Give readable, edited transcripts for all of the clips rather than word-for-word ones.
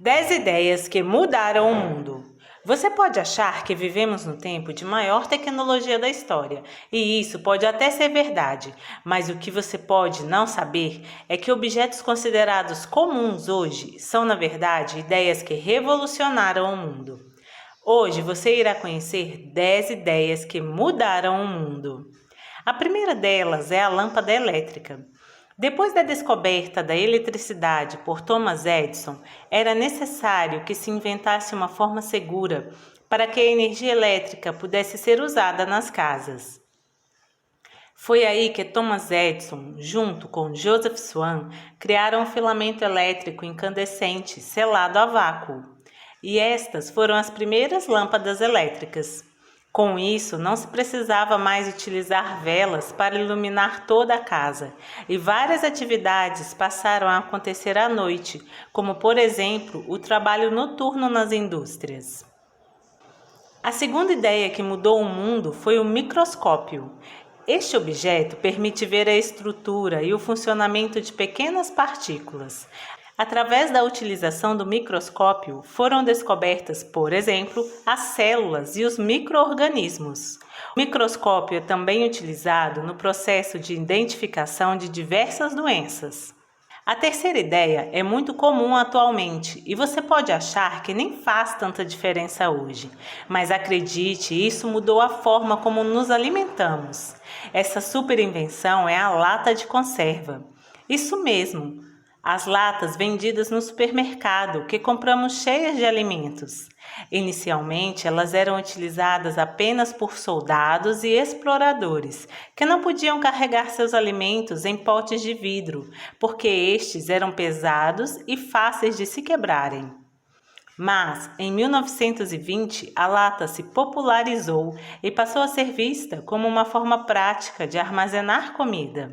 10 ideias que mudaram o mundo. Você pode achar que vivemos no tempo de maior tecnologia da história, e isso pode até ser verdade, mas o que você pode não saber é que objetos considerados comuns hoje são, na verdade, ideias que revolucionaram o mundo. Hoje você irá conhecer 10 ideias que mudaram o mundo. A primeira delas é a lâmpada elétrica. Depois da descoberta da eletricidade por Thomas Edison, era necessário que se inventasse uma forma segura para que a energia elétrica pudesse ser usada nas casas. Foi aí que Thomas Edison, junto com Joseph Swan, criaram um filamento elétrico incandescente selado a vácuo. E estas foram as primeiras lâmpadas elétricas. Com isso, não se precisava mais utilizar velas para iluminar toda a casa, e várias atividades passaram a acontecer à noite, como, por exemplo, o trabalho noturno nas indústrias. A segunda ideia que mudou o mundo foi o microscópio. Este objeto permite ver a estrutura e o funcionamento de pequenas partículas. Através da utilização do microscópio, foram descobertas, por exemplo, as células e os micro-organismos. O microscópio é também utilizado no processo de identificação de diversas doenças. A terceira ideia é muito comum atualmente e você pode achar que nem faz tanta diferença hoje, mas acredite, isso mudou a forma como nos alimentamos. Essa super invenção é a lata de conserva. Isso mesmo! As latas vendidas no supermercado que compramos cheias de alimentos. Inicialmente, elas eram utilizadas apenas por soldados e exploradores, que não podiam carregar seus alimentos em potes de vidro, porque estes eram pesados e fáceis de se quebrarem. Mas, em 1920, a lata se popularizou e passou a ser vista como uma forma prática de armazenar comida.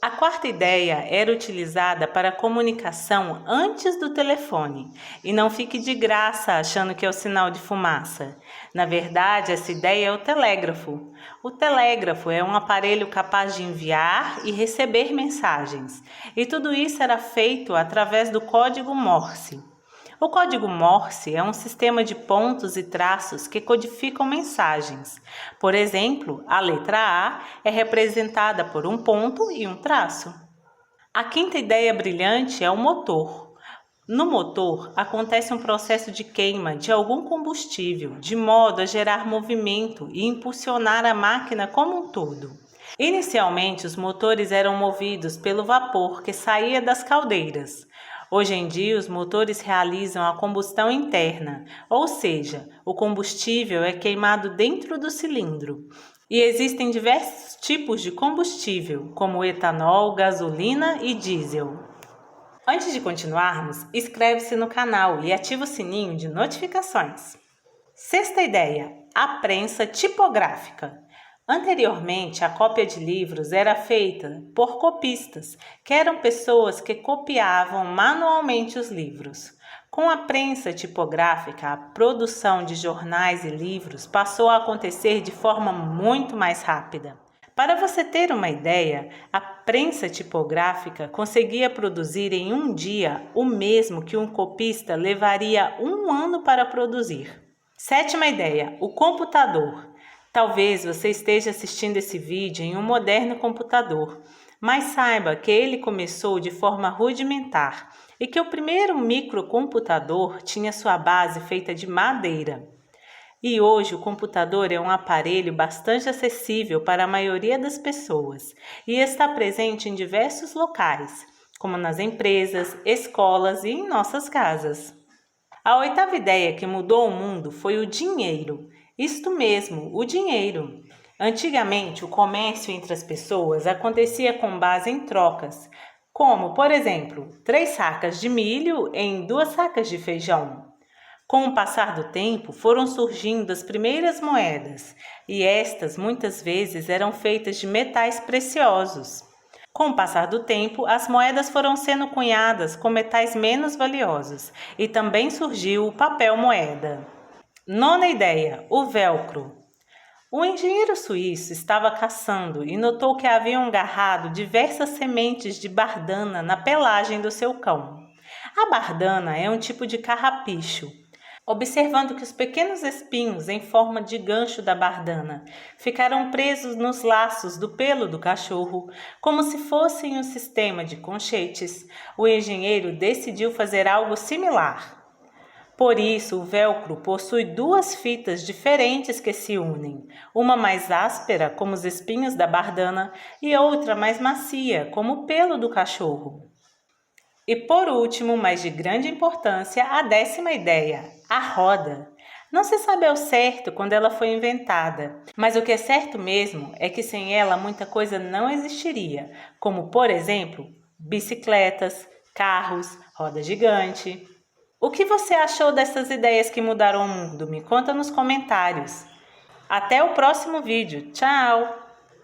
A quarta ideia era utilizada para a comunicação antes do telefone. E não fique de graça achando que é o sinal de fumaça. Na verdade, essa ideia é o telégrafo. O telégrafo é um aparelho capaz de enviar e receber mensagens. E tudo isso era feito através do código Morse. O código Morse é um sistema de pontos e traços que codificam mensagens. Por exemplo, a letra A é representada por um ponto e um traço. A quinta ideia brilhante é o motor. No motor, acontece um processo de queima de algum combustível, de modo a gerar movimento e impulsionar a máquina como um todo. Inicialmente, os motores eram movidos pelo vapor que saía das caldeiras. Hoje em dia, os motores realizam a combustão interna, ou seja, o combustível é queimado dentro do cilindro. E existem diversos tipos de combustível, como etanol, gasolina e diesel. Antes de continuarmos, inscreve-se no canal e ativa o sininho de notificações. Sexta ideia: a prensa tipográfica. Anteriormente, a cópia de livros era feita por copistas, que eram pessoas que copiavam manualmente os livros. Com a prensa tipográfica, a produção de jornais e livros passou a acontecer de forma muito mais rápida. Para você ter uma ideia, a prensa tipográfica conseguia produzir em um dia o mesmo que um copista levaria 1 ano para produzir. Sétima ideia: o computador. Talvez você esteja assistindo esse vídeo em um moderno computador, mas saiba que ele começou de forma rudimentar e que o primeiro microcomputador tinha sua base feita de madeira. E hoje o computador é um aparelho bastante acessível para a maioria das pessoas e está presente em diversos locais, como nas empresas, escolas e em nossas casas. A oitava ideia que mudou o mundo foi o dinheiro. Isto mesmo, o dinheiro. Antigamente, o comércio entre as pessoas acontecia com base em trocas, como, por exemplo, 3 sacas de milho em 2 sacas de feijão. Com o passar do tempo, foram surgindo as primeiras moedas, e estas muitas vezes eram feitas de metais preciosos. Com o passar do tempo, as moedas foram sendo cunhadas com metais menos valiosos, e também surgiu o papel moeda. Nona ideia: o velcro. O engenheiro suíço estava caçando e notou que haviam agarrado diversas sementes de bardana na pelagem do seu cão. A bardana é um tipo de carrapicho. Observando que os pequenos espinhos em forma de gancho da bardana ficaram presos nos laços do pelo do cachorro, como se fossem um sistema de conchetes, o engenheiro decidiu fazer algo similar. Por isso, o velcro possui duas fitas diferentes que se unem, uma mais áspera, como os espinhos da bardana, e outra mais macia, como o pelo do cachorro. E por último, mas de grande importância, a 10ª ideia, a roda. Não se sabe ao certo quando ela foi inventada, mas o que é certo mesmo é que sem ela muita coisa não existiria, como por exemplo, bicicletas, carros, roda gigante. O que você achou dessas ideias que mudaram o mundo? Me conta nos comentários. Até o próximo vídeo. Tchau!